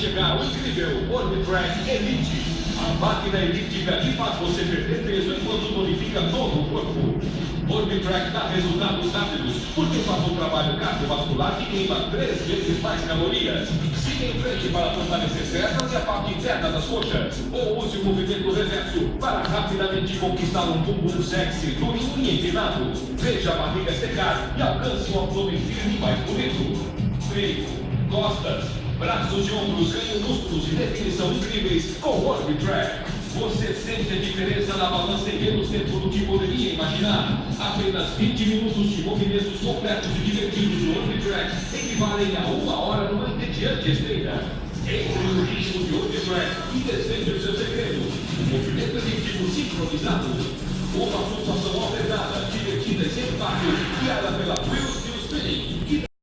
chegar o incrível Orbitrack Elite. A máquina elíptica que faz você perder peso enquanto tonifica todo o corpo. Orbitrack dá resultados rápidos, porque faz um trabalho cardiovascular que queima 3 vezes mais calorias. Siga em frente para fortalecer pernas e a parte interna das coxas. Ou use o movimento reverso para rapidamente conquistar um bumbum sexy, durinho e empinado. Veja a barriga secar e alcance um abdômen firme mais bonito. Peito, costas, braços e ombros ganham músculos de definição incríveis com o Orbitrack. Você sente a diferença na balança em menos tempo do que poderia imaginar. Apenas 20 minutos de movimentos completos e divertidos no Orbitrack equivalem a 1 hora numa entediante esteira. Entre no ritmo de Orbitrack e desvende o seu segredo. Um movimento efetivo sincronizado. Uma flutuação alternada, divertida e sem impacto, guiada pela Will